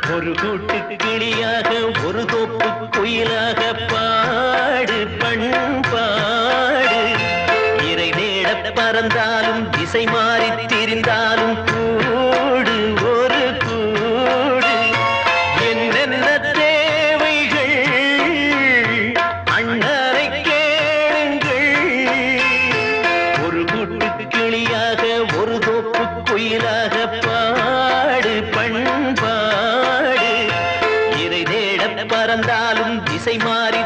ஒரு கூட்டு கிளியாக ஒரு தோப்பு குயிலாக பாடு பண்பாடு இறை தேட பறந்தாலும் திசை மாறி திரிந்தாலும் கூடு ஒரு கூடு என்னென்ன தேவைகள் அண்ணரை கேளுங்கள் ஒரு கூட்டு கிளியாக ஒரு தோப்பு குயிலாக பாடு பண்பாடு இறை தேட பறந்தாலும் திசை மாறி